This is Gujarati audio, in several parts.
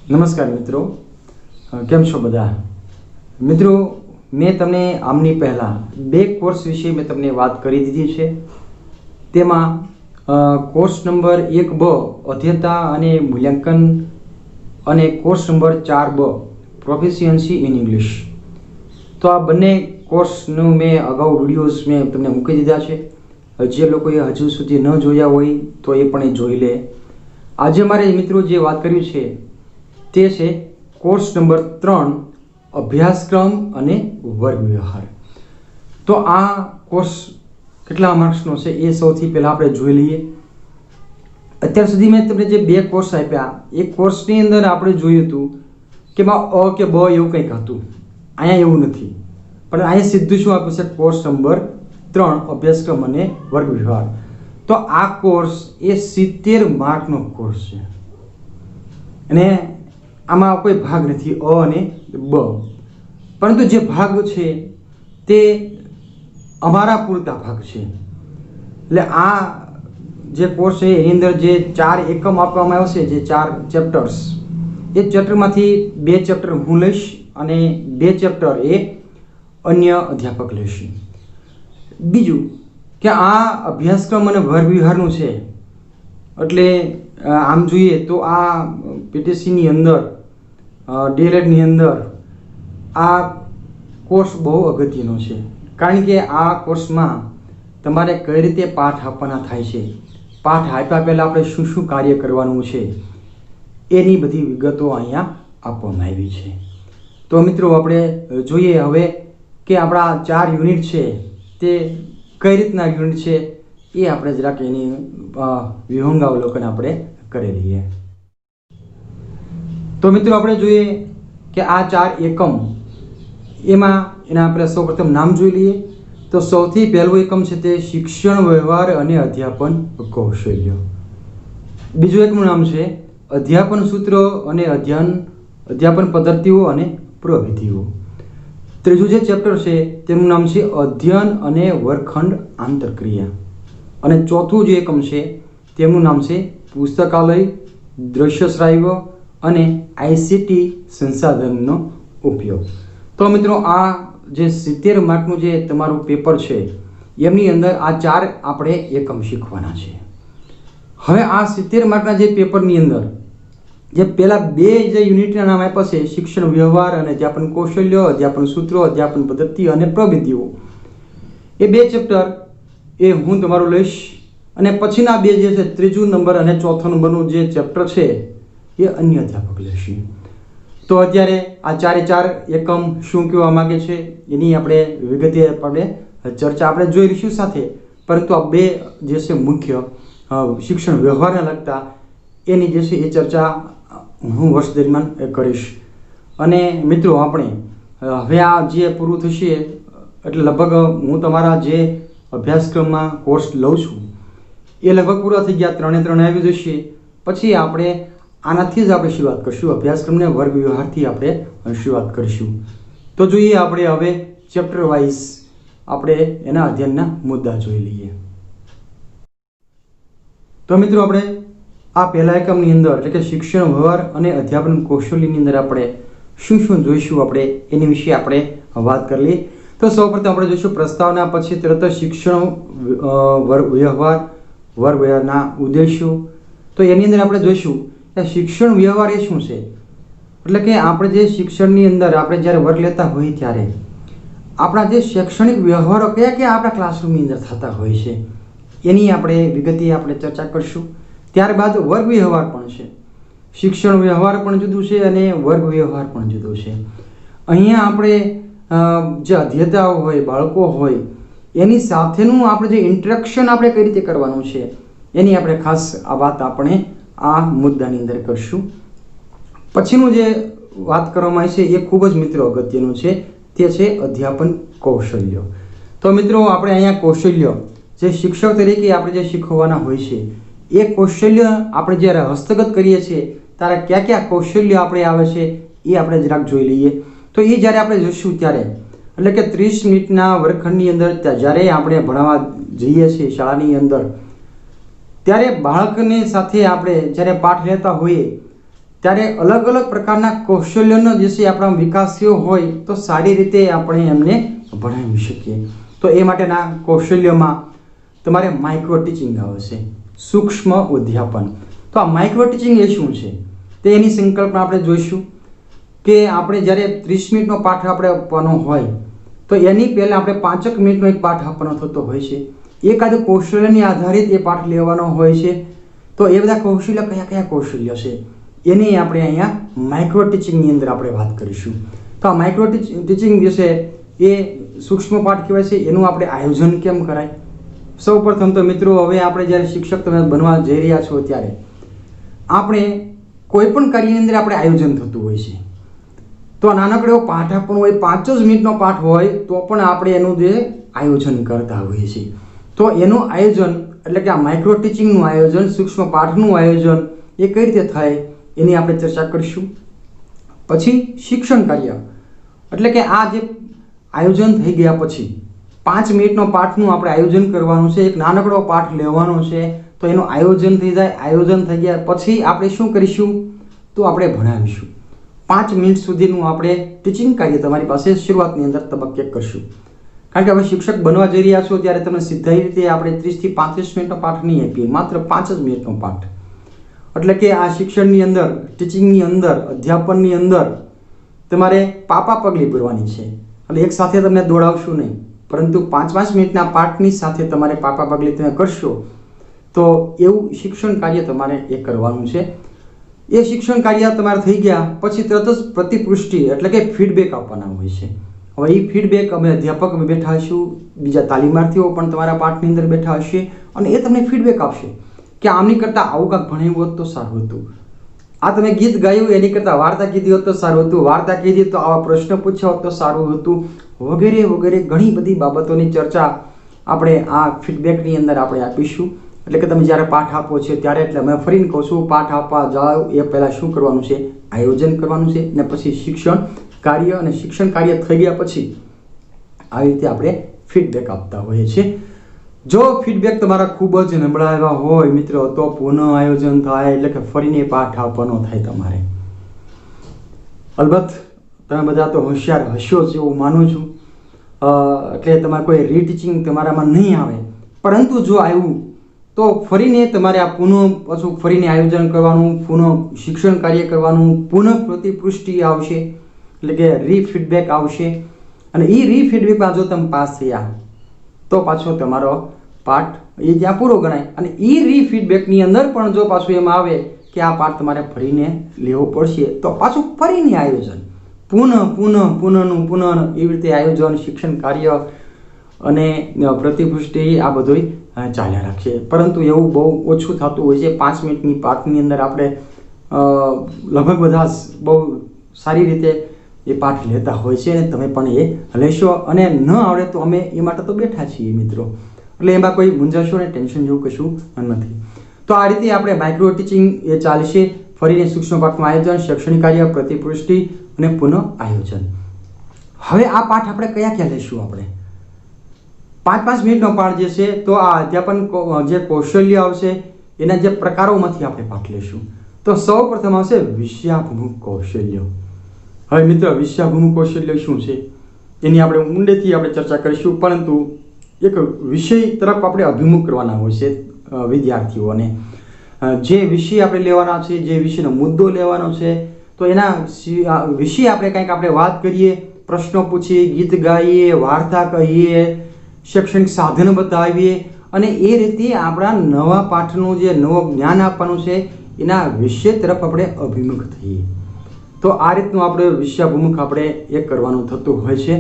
નમસ્કાર મિત્રો, કેમ છો બધા મિત્રો? મેં તમને આમની પહેલાં બે કોર્સ વિશે મેં તમને વાત કરી દીધી છે. તેમાં કોર્સ નંબર 1B અધ્યતા અને મૂલ્યાંકન અને course number 4B proficiency in English. તો આ બંને કોર્સનું મેં અગાઉ વિડીયોઝ મેં તમને મૂકી દીધા છે. જે લોકોએ હજુ સુધી ન જોયા હોય તો એ પણ એ જોઈ લે. આજે મારે મિત્રો જે વાત કરવી છે તે છે કોર્સ નંબર 3 અભ્યાસક્રમ અને વર્ગ વ્યવહાર. તો આ કોર્સ કેટલા માર્ક્સનો છે એ સૌથી પહેલાં આપણે જોઈ લઈએ. અત્યાર સુધી મેં તમને જે બે કોર્સ આપ્યા એ કોર્સની અંદર આપણે જોયું હતું કે એમાં અ કે બ એવું કંઈક હતું. અહીંયા એવું નથી, પણ અહીંયા સીધું શું આપ્યું છે? કોર્સ નંબર 3 અભ્યાસક્રમ અને વર્ગ વ્યવહાર. તો આ કોર્સ એ 70 માર્કનો કોર્સ છે અને આમાં કોઈ ભાગ નથી અ અને બ, પરંતુ જે ભાગ છે તે અમારા પૂરતા ભાગ છે. એટલે આ જે કોર્સ છે એની અંદર જે 4 એકમ આપવામાં આવ્યો છે, જે 4 ચેપ્ટર્સ, એ ચેપ્ટરમાંથી 2 ચેપ્ટર હું લઈશ અને 2 ચેપ્ટર એ અન્ય અધ્યાપક લેશે. બીજું કે આ અભ્યાસક્રમ અને વર્ગ વ્યવહારનું છે, એટલે આમ જોઈએ તો આ પીટીસીની અંદર ડીએલએડની અંદર આ કોર્સ બહુ અગત્યનો છે. કારણ કે આ કોર્સમાં તમારે કઈ રીતે પાઠ આપવાના થાય છે, પાઠ આપ્યા પહેલાં આપણે શું શું કાર્ય કરવાનું છે, એની બધી વિગતો અહીંયા આપવામાં આવી છે. તો મિત્રો આપણે જોઈએ હવે કે આપણા 4 યુનિટ છે તે કઈ રીતના યુનિટ છે એ આપણે જરાક એની વિહંગાવલોકન આપણે કરી લઈએ. તો મિત્રો આપણે જોઈએ કે આ 4 એકમ એમાં એના આપણે સૌપ્રથમ નામ જોઈ લઈએ. તો સૌથી પહેલું એકમ છે તે શિક્ષણ વ્યવહાર અને અધ્યાપન કૌશલ્ય. બીજું એકમનું નામ છે અધ્યાપન સૂત્રો અને અધ્યાપન પદ્ધતિઓ અને પ્રવિધિઓ. ત્રીજું જે ચેપ્ટર છે તેનું નામ છે અધ્યયન અને વર્ગખંડ આંતરક્રિયા. અને ચોથું જે એકમ છે તેમનું નામ છે પુસ્તકાલય, દ્રશ્ય શ્રાવ્ય અને આઈસીટી સંસાધનનો ઉપયોગ. તો મિત્રો આ જે 70 માર્કનું જે તમારું પેપર છે એમની અંદર આ 4 આપણે એકમ શીખવાના છે. હવે આ 70 માર્કના જે પેપરની અંદર જે પહેલા 2 જે યુનિટના નામ આપ્યા છે, શિક્ષણ વ્યવહાર અને અધ્યાપન કૌશલ્ય, અધ્યાપન સૂત્રો, અધ્યાપન પદ્ધતિ અને પ્રવિધિઓ, એ 2 ચેપ્ટર એ હું તમારું લઈશ. અને પછીના 2 જે છે, ત્રીજું નંબર અને ચોથો નંબરનું જે ચેપ્ટર છે એ અન્ય અધ્યાપક લેશે. તો અત્યારે આ 4 એકમ શું કહેવા માગે છે એની આપણે વિગતે આપણે ચર્ચા આપણે જોઈ લઈશું સાથે. પરંતુ આ 2 જે છે મુખ્ય શિક્ષણ વ્યવહારને લગતા એની જે છે એ ચર્ચા હું વર્ષ દરમિયાન કરીશ. અને મિત્રો આપણે હવે આ જે પૂરું થશે એટલે લગભગ હું તમારા જે અભ્યાસક્રમમાં કોર્સ લઉં છું એ લગભગ પૂરા થઈ ગયા, 3 આવી જશે. પછી આપણે આનાથી જ આપણે શરૂઆત કરીશું, અભ્યાસક્રમને વર્ગ વ્યવહારથી આપણે શરૂઆત કરીશું. તો જોઈએ આપણે હવે ચેપ્ટર વાઇઝ આપણે એના અધ્યયનના મુદ્દા જોઈ લઈએ. તો મિત્રો આપણે આ પહેલા એકમની અંદર એટલે કે શિક્ષણ વ્યવહાર અને અધ્યાપન કૌશલ્યની અંદર આપણે શું શું જોઈશું આપણે એની વિશે આપણે વાત કરી લઈએ. તો સૌપ્રથમ આપણે જોઈશું પ્રસ્તાવના, પછી તરત શિક્ષણ વ્યવહાર, વર્ગ વ્યવહારના ઉદ્દેશો. તો એની અંદર આપણે જોઈશું કે શિક્ષણ વ્યવહાર એ શું છે. એટલે કે આપણે જે શિક્ષણની અંદર આપણે જ્યારે વર્ગ લેતા હોઈએ ત્યારે આપણા જે શૈક્ષણિક વ્યવહારો કયા કયા આપણા ક્લાસરૂમની અંદર થતા હોય છે એની આપણે વિગતે આપણે ચર્ચા કરીશું. ત્યારબાદ વર્ગ વ્યવહાર પણ છે. શિક્ષણ વ્યવહાર પણ જુદું છે અને વર્ગ વ્યવહાર પણ જુદું છે. અહીંયા આપણે જે અધ્યતાઓ હોય, બાળકો હોય, એની સાથેનું આપણે જે ઇન્ટરેક્શન આપણે કઈ રીતે કરવાનું છે એની આપણે ખાસ આ વાત આપણે આ મુદ્દાની અંદર કરશું. પછીનું જે વાત કરવામાં આવી છે એ ખૂબ જ મિત્રો અગત્યનું છે, તે છે અધ્યાપન કૌશલ્ય. તો મિત્રો આપણે અહીંયા કૌશલ્ય જે શિક્ષક તરીકે આપણે જે શીખવવાના હોય છે એ કૌશલ્ય આપણે જ્યારે હસ્તગત કરીએ છીએ ત્યારે કયા કયા કૌશલ્ય આપણે આવે છે એ આપણે જરાક જોઈ લઈએ. તો એ જ્યારે આપણે જોઈશું ત્યારે એટલે કે 30 મિનિટના વર્ગખંડની અંદર જ્યારે આપણે ભણાવવા જઈએ છીએ શાળાની અંદર, ત્યારે બાળકની સાથે આપણે જ્યારે પાઠ લેતા હોઈએ ત્યારે અલગ અલગ પ્રકારના કૌશલ્યનો જે છે આપણા વિકાસ થયો હોય તો સારી રીતે આપણે એમને ભણાવી શકીએ. તો એ માટેના કૌશલ્યમાં તમારે માઇક્રો ટીચિંગ આવશે, સૂક્ષ્મ અધ્યાપન. તો આ માઇક્રો ટીચિંગ એ શું છે તે એની સંકલ્પના આપણે જોઈશું કે આપણે જ્યારે 30 મિનિટનો પાઠ આપણે આપવાનો હોય તો એની પહેલાં આપણે 5 મિનિટનો એક પાઠ આપવાનો થતો હોય છે. એકાદ કૌશલ્યની આધારિત એ પાઠ લેવાનો હોય છે. તો એ બધા કૌશલ્ય કયા કયા કૌશલ્ય છે એની આપણે અહીંયા માઇક્રો ટીચિંગની અંદર આપણે વાત કરીશું. તો આ માઇક્રો ટીચિંગ જે છે એ સૂક્ષ્મ પાઠ કહેવાય છે. એનું આપણે આયોજન કેમ કરાય? સૌ પ્રથમ તો મિત્રો, હવે આપણે જ્યારે શિક્ષક તમે બનવા જઈ રહ્યા છો ત્યારે આપણે કોઈ પણ કાર્યની અંદર આપણે આયોજન થતું હોય છે. તો નાનકડો એવો પાઠ આપવાનો હોય, 5 જ મિનિટનો પાઠ હોય તો પણ આપણે એનું જે આયોજન કરતા હોઈએ છીએ. તો એનું આયોજન એટલે કે આ માઇક્રો ટીચિંગનું આયોજન, સૂક્ષ્મ પાઠનું આયોજન એ કઈ રીતે થાય એની આપણે ચર્ચા કરીશું. પછી શિક્ષણ કાર્ય એટલે કે આ જે આયોજન થઈ ગયા પછી 5 મિનિટનો પાઠનું આપણે આયોજન કરવાનું છે. એક નાનકડો પાઠ લેવાનો છે તો એનું આયોજન થઈ જાય. આયોજન થઈ ગયા પછી આપણે શું કરીશું તો આપણે ભણાવીશું. 5 મિનિટ સુધીનું આપણે ટીચિંગ કાર્ય તમારી પાસે શરૂઆતની અંદર તબક્કે કરશું. કારણ કે હવે શિક્ષક બનવા જઈ રહ્યા છો ત્યારે તમે સીધા રીતે આપણે 30 થી 35 મિનિટનો પાઠ નહીં આપીએ, માત્ર 5 જ મિનિટનો પાઠ. એટલે કે આ શિક્ષણની અંદર, ટીચિંગની અંદર, અધ્યાપનની અંદર તમારે પાપા પગલી ભરવાની છે. એટલે એક સાથે તમને દોડાવશું નહીં, પરંતુ 5 મિનિટના પાઠની સાથે તમારે પાપા પગલી તમે કરશો તો એવું શિક્ષણ કાર્ય તમારે એ કરવાનું છે. એ શિક્ષણ કાર્ય તમારે થઈ ગયા પછી તરત જ પ્રતિપુષ્ટિ એટલે કે ફીડબેક આપવાના હોય છે. હવે એ ફીડબેક અમે અધ્યાપક અમે બેઠા હશું, બીજા તાલીમાર્થીઓ પણ તમારા પાઠની અંદર બેઠા હશે અને એ તમને ફીડબેક આપશે કે આમની કરતાં આવું કાંક ભણાવ્યું હોત તો સારું હતું, આ તમે ગીત ગાયું એની કરતાં વાર્તા કીધી હોત તો સારું હતું, વાર્તા કીધી તો આવા પ્રશ્ન પૂછ્યા હોત તો સારું હતું, વગેરે વગેરે ઘણી બધી બાબતોની ચર્ચા આપણે આ ફીડબેકની અંદર આપણે આપીશું. એટલે કે તમે જ્યારે પાઠ આપો છો ત્યારે, એટલે અમે ફરીને કહું છું, પાઠ આપવા જાઓ એ પહેલાં શું કરવાનું છે? આયોજન કરવાનું છે. ને પછી શિક્ષણ કાર્ય, અને શિક્ષણ કાર્ય થઈ ગયા પછી આવી રીતે આપણે ફીડબેક આપતા હોઈએ છીએ. જો ફીડબેક તમારા ખૂબ જ નબળા એવા હોય મિત્રો તો પુનઃ આયોજન થાય, એટલે કે ફરીને પાઠ આપવાનો થાય તમારે. અલબત્ત તમે બધા તો હોશિયાર હશો જ એવું માનું છું, એટલે તમારે કોઈ રીટીચિંગ તમારામાં નહીં આવે. પરંતુ જો આવ્યું તો ફરીને તમારે આ પાછું ફરીને આયોજન કરવાનું, પુનઃ શિક્ષણ કાર્ય કરવાનું, પુનઃ પ્રતિપુષ્ટિ આવશે એટલે કે રીફીડબેક આવશે. અને એ રીફીડબેકમાં જો તમે પાસ થયા તો પાછો તમારો પાઠ એ જ્યાં પૂરો ગણાય. અને એ રીફીડબેકની અંદર પણ જો પાછું એમ આવે કે આ પાઠ તમારે ફરીને લેવો પડશે તો પાછું ફરીને આયોજન, પુનઃનું એવી રીતે આયોજન, શિક્ષણ કાર્ય અને પ્રતિપુષ્ટિ આ બધું ચાલ્યા રાખીએ. પરંતુ એવું બહુ ઓછું થતું હોય છે. 5 મિનિટની પાઠની અંદર આપણે લગભગ બધા બહુ સારી રીતે એ પાઠ લેતા હોય છે અને તમે પણ એ લેશો. અને ન આવડે તો અમે એ માટે તો બેઠા છીએ મિત્રો, એટલે એમાં કોઈ મૂંઝાશો ને ટેન્શન જેવું કશું નથી. તો આ રીતે આપણે માઇક્રો ટીચિંગ એ ચાલશે. ફરીને સૂક્ષ્મ પાઠનું આયોજન, શૈક્ષણિક કાર્ય, પ્રતિપુષ્ટિ અને પુનઃ આયોજન. હવે આ પાઠ આપણે કયા લેશું? આપણે 5 મિનિટનો પાઠ જે છે તો આ અધ્યાપન જે કૌશલ્ય આવશે એના જે પ્રકારોમાંથી આપણે પાઠ લેશું. તો સૌ પ્રથમ આવશે વિષયાભિમુખ કૌશલ્ય. હવે મિત્ર, વિષયાભિમુખ કૌશલ્ય શું છે એની આપણે ઊંડેથી આપણે ચર્ચા કરીશું. પરંતુ એક વિષય તરફ આપણે અભિમુખ કરવાના હોય છે વિદ્યાર્થીઓને. જે વિષય આપણે લેવાના છે, જે વિષયનો મુદ્દો લેવાનો છે, તો એના વિશે આપણે કંઈક આપણે વાત કરીએ, પ્રશ્નો પૂછીએ, ગીત ગાઈએ, વાર્તા કહીએ, શૈક્ષણિક સાધન બતાવીએ અને એ રીતે આપણા નવા પાઠનું જે નવું જ્ઞાન આપવાનું છે એના વિષય તરફ આપણે અભિમુખ થઈએ. તો આ રીતનું આપણે વિષયાભિમુખ આપણે એ કરવાનું થતું હોય છે.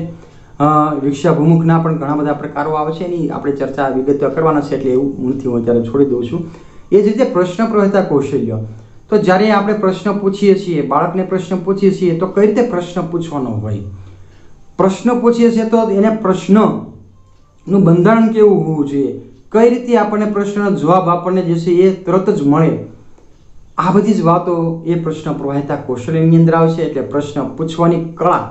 વિષયાભિમુખના પણ ઘણા બધા પ્રકારો આવે છે, એની આપણે ચર્ચા વિગતવાર કરવાના છે, એટલે એવું હું નથી, હું ત્યારે છોડી દઉં છું. એ જ રીતે પ્રશ્ન પ્રવૃત્તિ કૌશલ્ય. તો જ્યારે આપણે પ્રશ્ન પૂછીએ છીએ, બાળકને પ્રશ્ન પૂછીએ છીએ તો કઈ રીતે પ્રશ્ન પૂછવાનો હોય? પ્રશ્ન પૂછીએ છીએ તો એને પ્રશ્નનું બંધારણ કેવું હોવું જોઈએ, કઈ રીતે આપણને પ્રશ્નનો જવાબ આપણને જે છે એ તરત જ મળે, આ બધી જ વાતો એ પ્રશ્ન પ્રવાહિતા કૌશલ્યની અંદર આવશે. એટલે પ્રશ્ન પૂછવાની કળા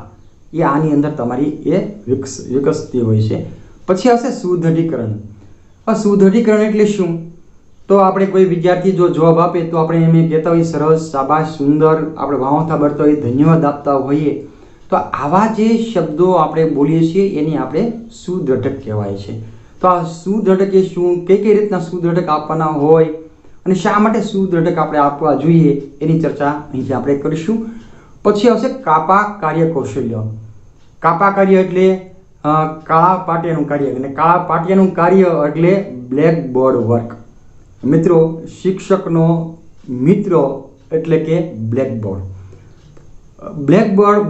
એ આની અંદર તમારી એ વિકસતી હોય છે. પછી આવશે સુદૃઢીકરણ. સુદૃઢીકરણ એટલે શું? તો આપણે કોઈ વિદ્યાર્થી જો જવાબ આપે તો આપણે એમ કહેતા હોઈએ સરસ, શાબાશ, સુંદર, આપણે વાવતા બળતા હોઈએ, ધન્યવાદ આપતા હોઈએ. તો આવા જે શબ્દો આપણે બોલીએ છીએ એની આપણે સુદ્રઢક કહેવાય છે. તો આ સુદ્રઢક એ શું, કઈ રીતના સુદ્રઢક આપવાના હોય અને શા માટે સુદ્રઢક આપણે આપવા જોઈએ એની ચર્ચા અહીંથી આપણે કરીશું. પછી આવશે કાપા કાર્ય કૌશલ્ય. કાપા કાર્ય એટલે કાળા પાટિયાનું કાર્ય, અને કાળા પાટિયાનું કાર્ય એટલે બ્લેકબોર્ડ વર્ક. મિત્રો, શિક્ષકનો મિત્ર એટલે કે બ્લેકબોર્ડ.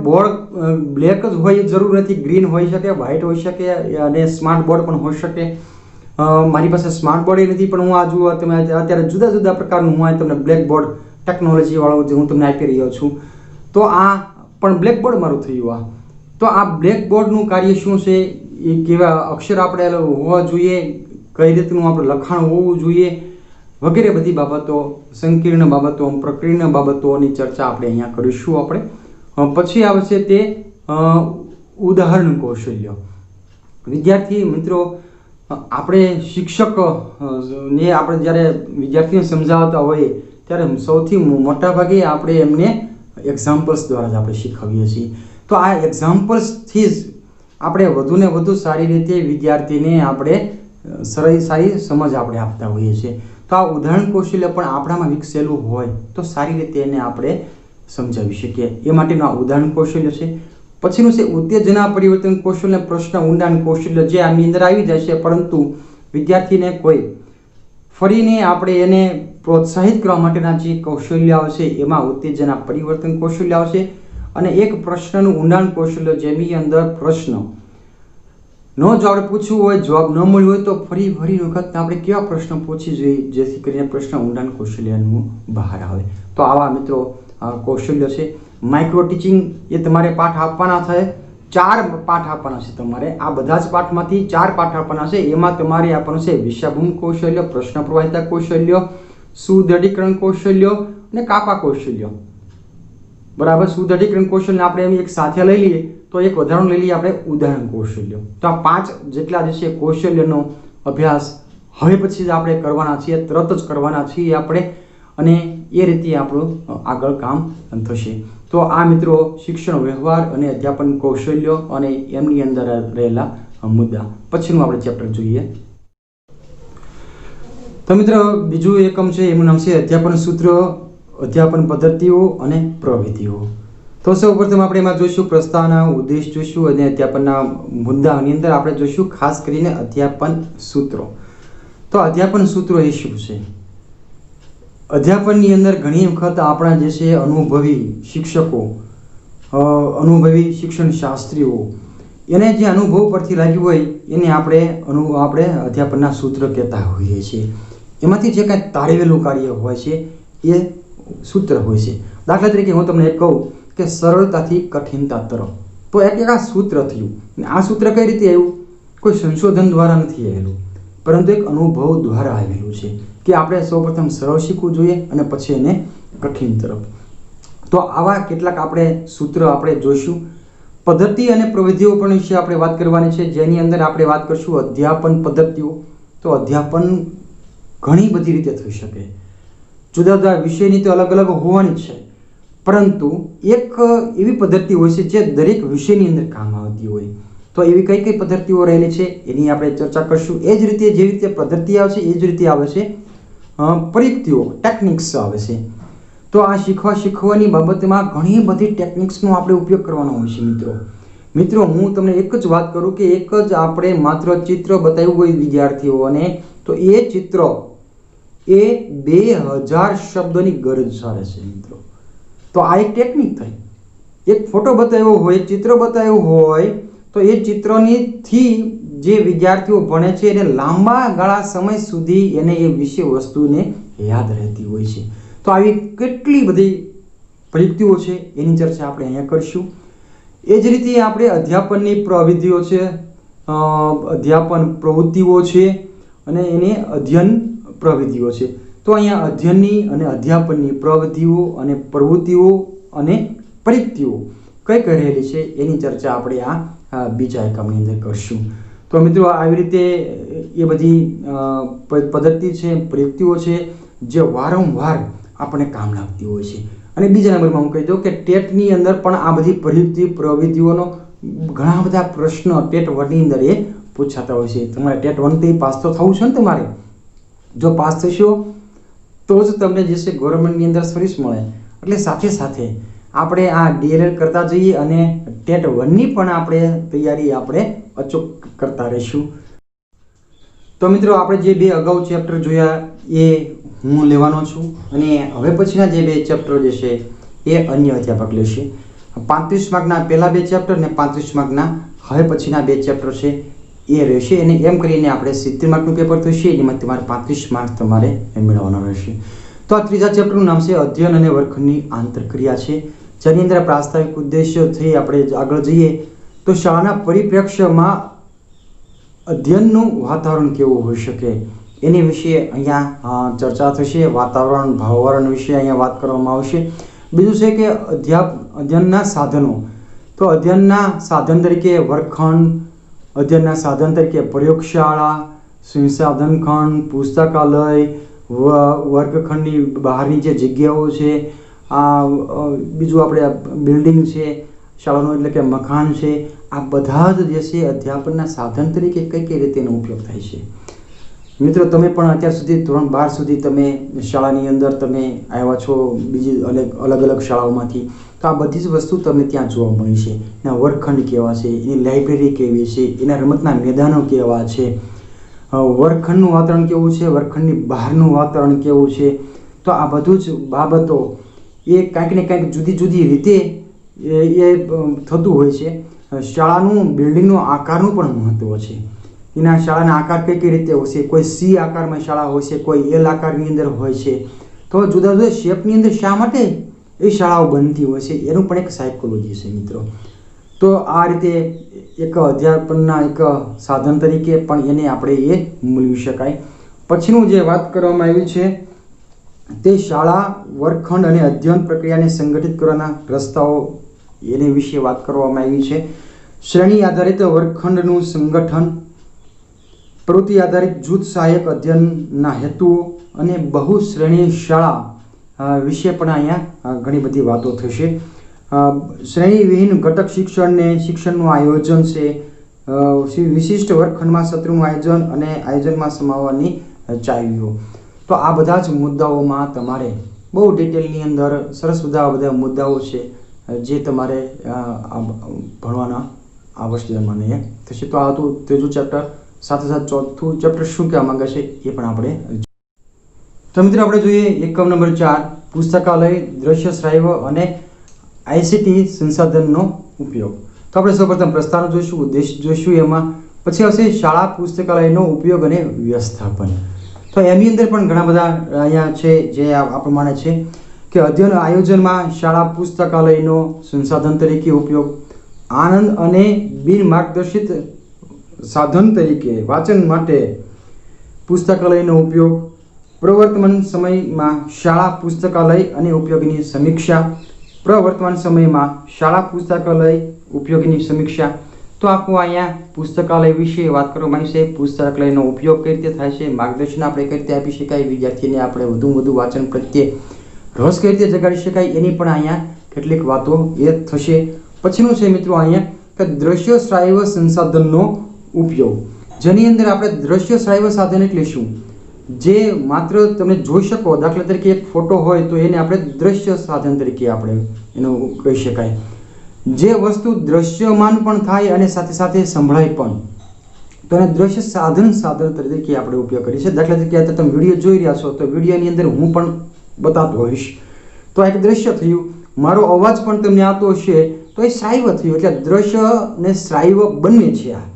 બોર્ડ બ્લેક જ હોય જરૂર નથી, ગ્રીન હોઈ શકે, વ્હાઇટ હોઈ શકે અને સ્માર્ટ બોર્ડ પણ હોઈ શકે. મારી પાસે સ્માર્ટ બોર્ડ નથી, પણ હું આ જુઓ તમે અત્યારે જુદા જુદા પ્રકારનું હું તમને બ્લેકબોર્ડ ટેકનોલોજી વાળું જે હું તમને આપી રહ્યો છું. તો આ પણ બ્લેકબોર્ડ મારું થયું. આ તો આ બ્લેકબોર્ડનું કાર્ય શું છે, એ કેવા અક્ષર આપણે હોવા જોઈએ, કઈ રીતનું આપણે લખાણ હોવું જોઈએ, વગેરે બધી બાબતો, સંકીર્ણ બાબતો, પ્રકીર્ણ બાબતોની ચર્ચા આપણે અહીંયા કરીશું. આપણે પછી આવશે તે ઉદાહરણ કૌશલ્ય. વિદ્યાર્થી મિત્રો, આપણે શિક્ષક ને આપણે જ્યારે વિદ્યાર્થીને સમજાવતા હોઈએ ત્યારે સૌથી મોટા ભાગે આપણે એમને એક્ઝામ્પલ્સ દ્વારા જ આપણે શીખવીએ છીએ. તો આ એક્ઝામ્પલ્સથી જ આપણે વધુને વધુ સારી રીતે વિદ્યાર્થીને આપણે સારી સમજ આપણે આપતા હોઈએ છીએ. તો આ ઉદાહરણ કૌશલ્ય પણ આપણામાં વિકસેલું હોય તો સારી રીતે એને આપણે સમજાવી શકીએ, એ માટેનું આ ઉદાહરણ કૌશલ્ય છે. પછીનું છે ઉત્તેજના પરિવર્તન કૌશલ્ય, પ્રશ્ન ઊંડાણ કૌશલ્ય, જે આની અંદર આવી જાય છે, પરંતુ વિદ્યાર્થીને કોઈ ફરીને આપણે એને પ્રોત્સાહિત કરવા માટેના જે કૌશલ્ય આવશે એમાં ઉત્તેજના પરિવર્તન કૌશલ્ય આવશે. અને એક પ્રશ્નનું ઊંડાણ કૌશલ્ય, જેની અંદર પ્રશ્ન નો જો આપણે પૂછવું હોય, જવાબ ન મળ્યો હોય તો ફરી વખત આપણે કેવા પ્રશ્ન પૂછવી જોઈએ જેથી કરીને પ્રશ્ન ઊંડાણ કૌશલ્યનું બહાર આવે. તો આવા મિત્રો કૌશલ્ય છે. માઇક્રો ટીચિંગ, એ તમારે પાઠ આપવાના થાય, 4 પાઠ આપવાના છે તમારે. આ બધા જ પાઠમાંથી 4 પાઠ આપવાના છે. એમાં તમારે આપવાનું છે વિષયાભૂમ કૌશલ્ય, પ્રશ્ન પ્રવાહિતા કૌશલ્ય, સુદૃઢીકરણ કૌશલ્ય અને કાપા કૌશલ્ય. બરાબર. સુદૃઢીકરણ કૌશલ્ય આપણે એમ એક સાથે લઈ લઈએ તો એક વધારાનું લઈ લઈએ આપણે ઉદાહરણ કૌશલ્ય. તો આ 5 જેટલા જે છે કૌશલ્યનો અભ્યાસ હવે પછી જ આપણે કરવાના છીએ, તરત જ કરવાના છીએ આપણે, અને એ રીતે આપણું આગળ કામ થશે. તો આ મિત્રો શિક્ષણ વ્યવહાર અને અધ્યાપન કૌશલ્યો અને એમની અંદર રહેલા મુદ્દા. પછીનું આપણે ચેપ્ટર જોઈએ. તો મિત્રો બીજું એકમ છે, એનું નામ છે અધ્યાપન સૂત્ર, અધ્યાપન પદ્ધતિઓ અને પ્રવિધિઓ. તો સૌપ્રથમ આપણે એમાં જોઈશું પ્રસ્તાવના, ઉદ્દેશ જોઈશું અને અધ્યાપનના મુદ્દાની અંદર આપણે જોઈશું ખાસ કરીને અધ્યાપન સૂત્રો. તો અધ્યાપન સૂત્રો એ શું છે? અધ્યાપનની અંદર ઘણી વખત આપણા જે છે અનુભવી શિક્ષકો, અનુભવી શિક્ષણ શાસ્ત્રીઓ, એને જે અનુભવ પરથી લાગ્યું હોય એને આપણે અધ્યાપનના સૂત્ર કહેતા હોઈએ છીએ. એમાંથી જે કાંઈ તાળવેલું કાર્ય હોય છે એ સૂત્ર હોય છે. દાખલા તરીકે હું તમને એક કહું કે સરળતાથી કઠિનતા તરફ, તો એક આ સૂત્ર થયું. આ સૂત્ર કઈ રીતે આવ્યું? કોઈ સંશોધન દ્વારા નથી આવેલું, પરંતુ એક અનુભવ દ્વારા આવેલું છે કે આપણે સૌપ્રથમ સરળ શીખવું જોઈએ અને પછી એને કઠિન તરફ. તો આવા કેટલાક આપણે સૂત્ર આપણે જોઈશું. પદ્ધતિ અને પ્રવિધિઓ પણ વિશે આપણે વાત કરવાની છે, જેની અંદર આપણે વાત કરીશું અધ્યાપન પદ્ધતિઓ. તો અધ્યાપન ઘણી બધી રીતે થઈ શકે, જુદા જુદા વિષયની તો અલગ અલગ હોવાની જ છે, પરંતુ એક એવી પદ્ધતિ હોય છે જે દરેક વિષયની અંદર કામ આવતી હોય. તો એવી કઈ કઈ પદ્ધતિઓ રહેલી છે એની આપણે ચર્ચા કરીશું. એ જ રીતે જે રીતે પદ્ધતિ આવે છે એ જ રીતે આવે છે પ્રયુક્તિઓ, ટેકનિક્સ આવે છે. તો આ શીખવાની બાબતમાં ઘણી બધી ટેકનિક્સનો આપણે ઉપયોગ કરવાનો હોય છે. મિત્રો હું તમને એક જ વાત કરું કે એક જ આપણે માત્ર ચિત્ર બતાવ્યું હોય વિદ્યાર્થીઓને, તો એ ચિત્ર એ 2000 શબ્દોની ગરજ સારે છે મિત્રો. તો આ એક ટેકનિક થઈ. એક ફોટો બતાવ્યો હોય, ચિત્ર બતાવ્યું હોય, તો એ ચિત્રથી જે વિદ્યાર્થીઓ ભણે છે એને લાંબા ગાળા સમય સુધી એને એ વિષય વસ્તુને યાદ રહેતી હોય છે. તો આવી કેટલી બધી પ્રયુક્તિઓ છે એની ચર્ચા આપણે અહીંયા કરીશું. એ જ રીતે આપણે અધ્યાપનની પ્રવિધિઓ છે, અધ્યાપન પ્રવૃત્તિઓ છે અને એને અધ્યયન પ્રવિધિઓ છે. તો અહીંયા અધ્યયનની અને અધ્યાપનની પ્રવિધિઓ અને પ્રવૃત્તિઓ અને પ્રયુક્તિઓ કઈ કઈ રહેલી છે એની ચર્ચા આપણે આ બીજા એકમની અંદર કરશું. તો તો મિત્રો આવી રીતે એ બધી પદ્ધતિ છે, પ્રયુક્તિઓ છે જે વારંવાર આપણને કામ લાગતી હોય છે. અને બીજા નંબરમાં હું કહી દઉં કે ટેટની અંદર પણ આ બધી પ્રવૃત્તિઓનો ઘણા બધા પ્રશ્નો ટેટ 1 ની અંદર એ પૂછાતા હોય છે. તમારે ટેટ 1 થી પાસ તો થવું છે ને તમારે. જો પાસ થશો તો જ તમને જે છે ગવર્મેન્ટની અંદર સર્વિસ મળે. એટલે સાથે સાથે આપણે આ DLL કરતા જઈએ અને ટેટ 1 ની પણ આપણે તૈયારી આપણે અચૂક કરતા રહીશું. તો મિત્રો આપણે જે બે અગાઉ ચેપ્ટર જોયા એ હું લેવાનો છું અને હવે પછીના જે બે ચેપ્ટર જે છે એ અન્ય અધ્યાપક લેશે. 35 માર્કના પહેલા બે ચેપ્ટર અને 35 માર્કના હવે પછીના બે ચેપ્ટર છે એ રહેશે. અને એમ કરીને આપણે 70 માર્કનું પેપર થશે, એમાં તમારે 35 માર્ક તમારે મેળવવાના રહેશે. તો આ ત્રીજા ચેપ્ટરનું નામ છે અધ્યયન અને વર્ગખંડની આંતરક્રિયા છે, જેની અંદર પ્રાસ્તાવિક ઉદ્દેશ્યથી આપણે આગળ જઈએ તો શાળાના પરિપ્રેક્ષ્યમાં અધ્યયનનું વાતાવરણ કેવું હોઈ શકે એની વિશે અહીંયા ચર્ચા થશે. વાતાવરણ, ભાવાવરણ વિશે અહીંયા વાત કરવામાં આવશે. બીજું છે કે અધ્યયનના સાધનો. તો અધ્યયનના સાધન તરીકે વર્ગખંડ, અધ્યયનના સાધન તરીકે પ્રયોગશાળા, સંસાધન ખંડ, પુસ્તકાલય, વર્ગખંડની બહારની જે જગ્યાઓ છે, આ બીજું આપણે બિલ્ડિંગ છે શાળાનું એટલે કે મકાન છે, આ બધા જ જે છે અધ્યાપનના સાધન તરીકે કઈ કઈ રીતે એનો ઉપયોગ થાય છે. મિત્રો તમે પણ અત્યાર સુધી ધોરણ 12 સુધી તમે શાળાની અંદર તમે આવ્યા છો બીજી અલગ અલગ શાળાઓમાંથી, તો આ બધી જ વસ્તુ તમને ત્યાં જોવા મળી છે. એના વર્ગખંડ કેવા છે, એની લાઇબ્રેરી કેવી છે, એના રમતના મેદાનો કેવા છે, વર્ગખંડનું વાતાવરણ કેવું છે, વર્ગખંડની બહારનું વાતાવરણ કેવું છે. તો આ બધું જ બાબતો એ કાંઈક ને કાંઈક જુદી જુદી રીતે એ થતું હોય છે. શાળાનું બિલ્ડિંગનો આકારનું પણ મહત્ત્વ છે. એના શાળાના આકાર કઈ કઈ રીતે હોય છે, કોઈ C આકારમાં શાળા હોય છે, કોઈ L આકારની અંદર હોય છે. તો જુદા જુદા શેપની અંદર શા માટે એ શાળાઓ બનતી હોય છે એનું પણ એક સાયકોલોજી છે મિત્રો. તો આ રીતે એક અધ્યાપનના એક સાધન તરીકે પણ એને આપણે એ મૂલવી શકાય. પછીનું જે વાત કરવામાં આવી છે તે શાળા, વર્ગખંડ અને અધ્યયન પ્રક્રિયાને સંગઠિત કરવાના રસ્તાઓ એની વિશે વાત કરવામાં આવી છે. શ્રેણી આધારિત વર્ગખંડનું સંગઠન, પ્રવૃત્તિ આધારિત જૂથ સહાયક અધ્યયનના હેતુઓ અને બહુશ્રેણી શાળા વિશે પણ અહીંયા ઘણી બધી વાતો થશે. શ્રેણી વિહીન ઘટક શિક્ષણનું આયોજન છે, વિશિષ્ટ વર્ગખંડમાં સત્રનું આયોજન અને આયોજનમાં સમાવવાની ચાવીઓ. તો આ બધા જ મુદ્દાઓમાં તમારે બહુ ડિટેલની અંદર સરસ બધા મુદ્દાઓ છે જે તમારે ભણવાના આવશ્યક મને થશે. તો આ હતું ત્રીજું ચેપ્ટર. સાથે સાથે ચોથું ચેપ્ટર શું કહેવા માંગે છે એ પણ આપણે. તો મિત્રો આપણે જોઈએ એકમ નંબર 4 પુસ્તકાલય, દ્રશ્ય શ્રાવ્ય અને ICT સંસાધનનો ઉપયોગ. તો આપણે સૌપ્રથમ પ્રસ્તાવના જોઈશું, ઉદ્દેશ જોઈશું, એમાં પછી આવશે શાળા પુસ્તકાલયનો ઉપયોગ અને વ્યવસ્થાપન. તો એની અંદર પણ ઘણા બધા અહીંયા છે જે આ પ્રમાણે છે કે અધ્યયન આયોજનમાં શાળા પુસ્તકાલયનો સંસાધન તરીકે ઉપયોગ, આનંદ અને બિન માર્ગદર્શિત સાધન તરીકે વાંચન માટે પુસ્તકાલયનો ઉપયોગ, પ્રવર્તમાન સમયમાં શાળા પુસ્તકાલય અને ઉપયોગની સમીક્ષા, પ્રવર્તમાન સમયમાં શાળા પુસ્તકાલય ઉપયોગની સમીક્ષા. તો આખું અહીંયા પુસ્તકાલય વિશે વાત કરવામાં આવી છે. પુસ્તકાલયનો ઉપયોગ કઈ રીતે થાય છે, માર્ગદર્શન આપણે કઈ રીતે આપી શકાય, વિદ્યાર્થીને આપણે વધુ વાંચન પ્રત્યે રસ કઈ રીતે જગાડી શકાય એની પણ અહીંયા કેટલીક વાતો એ થશે. પછીનું છે મિત્રો અહીંયા કે દ્રશ્ય શ્રાવ્ય સંસાધનનો ઉપયોગ, જેની અંદર આપણે દ્રશ્ય શ્રાવ્ય સાધન એટલે શું, જે માત્ર તમે જોઈ શકો. દાખલા તરીકે એક ફોટો હોય તો એને આપણે દ્રશ્ય સાધન તરીકે આપણે એનું કહી શકાય. જે વસ્તુ દ્રશ્યમાન પણ થાય અને સાથે સાથે સંભળાય પણ, તો એને દ્રશ્ય સાધન તરીકે આપણે ઉપયોગ કરીએ છીએ. દાખલા તરીકે તમે વિડીયો જોઈ રહ્યા છો તો વિડીયોની અંદર હું પણ બતાવતો હોઈશ તો આ એક દ્રશ્ય થયું, મારો અવાજ પણ તમને આવતો હશે તો એ શ્રાવ્ય થયું. એટલે દ્રશ્ય ને શ્રાવ્ય બંને છે. આ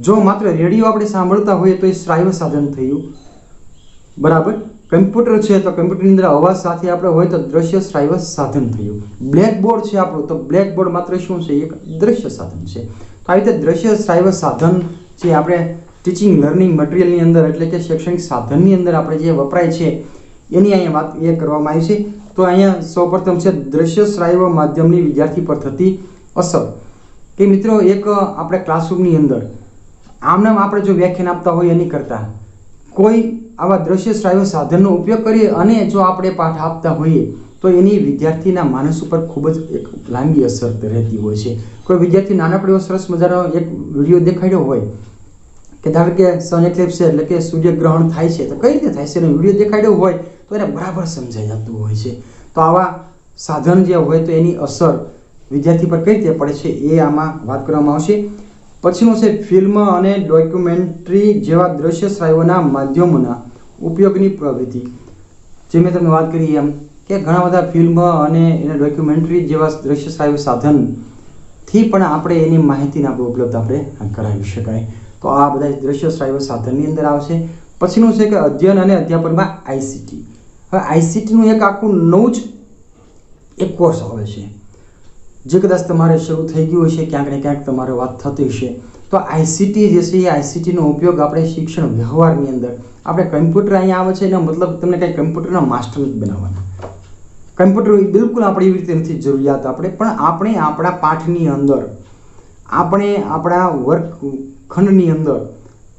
જો માત્ર રેડિયો આપણે સાંભળતા હોઈએ તો એ શ્રાવ્ય સાધન થયું, બરાબર. કમ્પ્યુટર છે તો કમ્પ્યુટરની અંદર અવાજ સાથે આપણે હોય તો દ્રશ્ય શ્રાવ્ય સાધન થયું. બ્લેકબોર્ડ છે આપણું તો બ્લેકબોર્ડ માત્ર શું છે, એક દ્રશ્ય સાધન છે. તો આવી રીતે દ્રશ્ય શ્રાવ્ય સાધન જે આપણે ટીચિંગ લર્નિંગ મટીરિયલની અંદર એટલે કે શૈક્ષણિક સાધનની અંદર આપણે જે વપરાય છે એની અહીંયા વાત એ કરવામાં આવી છે. તો અહીંયા સૌપ્રથમ છે દ્રશ્ય શ્રાવ્ય માધ્યમની વિદ્યાર્થી પર થતી અસર. કે મિત્રો એક આપણે ક્લાસરૂમની અંદર આમનામ આપણે જો વ્યાખ્યાન આપતા હોય એની કરતાં કોઈ આવા દ્રશ્ય શ્રાવ્ય સાધનનો ઉપયોગ કરીએ અને જો આપણે પાઠ આપતા હોઈએ તો એની વિદ્યાર્થીના માનસ ઉપર ખૂબ જ એક લાંબી અસર રહેતી હોય છે. કોઈ વિદ્યાર્થી નાનકડો સરસ મજાનો એક વિડીયો દેખાડ્યો હોય કે ધારો કે સન એક્લિપ્સ છે એટલે કે સૂર્યગ્રહણ થાય છે તો કઈ રીતે થાય છે એનો વિડીયો દેખાડ્યો હોય તો એને બરાબર સમજાઈ જતું હોય છે. તો આવા સાધન જે હોય તો એની અસર વિદ્યાર્થી પર કઈ રીતે પડે છે એ આમાં વાત કરવામાં આવશે. પછીનું છે ફિલ્મ અને ડોક્યુમેન્ટરી જેવા દ્રશ્ય શ્રાવ્યના માધ્યમોના ઉપયોગની પ્રવૃત્તિ. જે મેં તમને વાત કરી એમ કે ઘણા બધા ફિલ્મ અને એના ડોક્યુમેન્ટરી જેવા દ્રશ્ય શ્રાવ્ય સાધનથી પણ આપણે એની માહિતીને આપણે ઉપલબ્ધ આપણે કરાવી શકાય. તો આ બધા દ્રશ્ય શ્રાવ્ય સાધનની અંદર આવશે. પછીનું છે કે અધ્યયન અને અધ્યાપનમાં આઈસીટી. હવે આઈસીટીનું એક આખું નવું જ એક કોર્સ આવે છે જે કદાચ તમારે શરૂ થઈ ગયું હશે, ક્યાંક ને ક્યાંક તમારે વાત થતી હશે. તો આઈસીટી જે છે એ આઈસીટીનો ઉપયોગ આપણે શિક્ષણ વ્યવહારની અંદર આપણે કમ્પ્યુટર અહીંયા આવે છે એનો મતલબ તમને કંઈ કમ્પ્યુટરના માસ્ટર નથી બનાવવાના. કમ્પ્યુટર બિલકુલ આપણે એવી રીતે નથી જરૂરિયાત પણ આપણે આપણા પાઠની અંદર આપણે આપણા વર્ગખંડની અંદર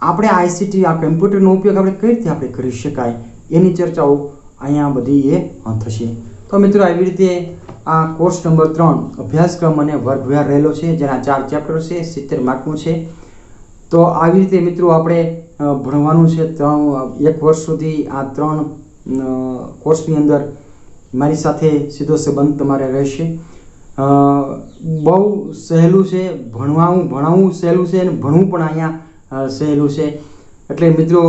આપણે આઈસીટી આ કમ્પ્યુટરનો ઉપયોગ આપણે કઈ રીતે આપણે કરી શકાય એની ચર્ચાઓ અહીંયા બધી એ થશે. તો મિત્રો આવી રીતે આ કોર્સ નંબર 3 અભ્યાસક્રમ અને વર્ગવ્યવહાર રહેલો છે જેના 4 ચેપ્ટર છે, 70 માર્કનું છે. તો આવી રીતે મિત્રો આપણે ભણવાનું છે 1 વર્ષ સુધી આ 3 કોર્સની અંદર મારી સાથે સીધો સંબંધ તમારે રહેશે. બહુ સહેલું છે, ભણાવવું સહેલું છે અને ભણવું પણ અહીંયા સહેલું છે. એટલે મિત્રો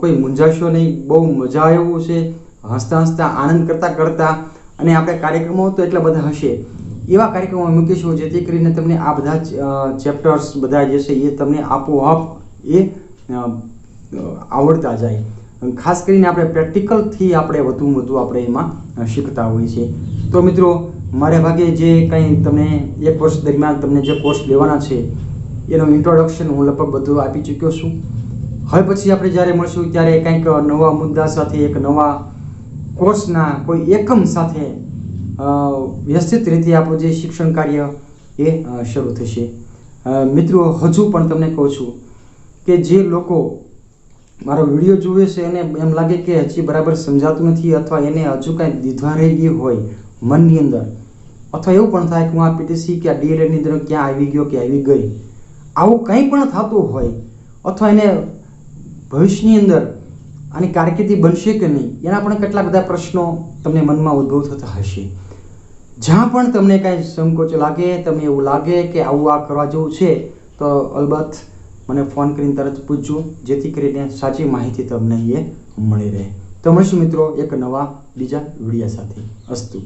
કોઈ મૂંઝાશો નહીં, બહુ મજા એવું છે. હસતા હસતા આનંદ કરતાં અને આપણે કાર્યક્રમો તો એટલા બધા હશે એવા કાર્યક્રમો મૂકીશું જેથી કરીને તમને આ બધા ચેપ્ટર્સ બધા જે છે એ તમને આપોઆપ એ આવડતા જાય. ખાસ કરીને આપણે પ્રેક્ટિકલથી આપણે વધુ આપણે એમાં શીખતા હોઈએ છીએ. તો મિત્રો મારે ભાગે જે કંઈ તમને 1 વર્ષ દરમિયાન તમને જે કોર્સ લેવાના છે એનું ઇન્ટ્રોડક્શન હું લગભગ બધું આપી ચૂક્યો છું. હવે પછી આપણે જ્યારે મળશું ત્યારે કંઈક નવા મુદ્દા સાથે એક નવા કોર્સના કોઈ એકમ સાથે વ્યવસ્થિત રીતે આપણું જે શિક્ષણ કાર્ય એ શરૂ થશે. મિત્રો હજુ પણ તમને કહું છું કે જે લોકો મારો વિડીયો જુએ છે એને એમ લાગે કે હજી બરાબર સમજાતું નથી અથવા એને હજુ કાંઈ દીધવા રહી ગયું હોય મનની અંદર, અથવા એવું પણ થાય કે હું આ પીટીસી કે આ ડીએલએડની અંદર ક્યાં આવી ગયો કે આવી ગઈ, આવું કંઈ પણ થતું હોય અથવા એને ભવિષ્યની અંદર આની કારકિર્દી બનશે કે નહીં એના પણ કેટલા બધા પ્રશ્નો તમને મનમાં ઉદ્ભવ થતા હશે. જ્યાં પણ તમને કાંઈ સંકોચ લાગે, તમને એવું લાગે કે આવું આ કરવા જેવું છે તો અલબત્ત મને ફોન કરીને તરત પૂછજો જેથી કરીને સાચી માહિતી તમને એ મળી રહે. તો મળીશું મિત્રો એક નવા બીજા વિડીયો સાથે. અસ્તુ.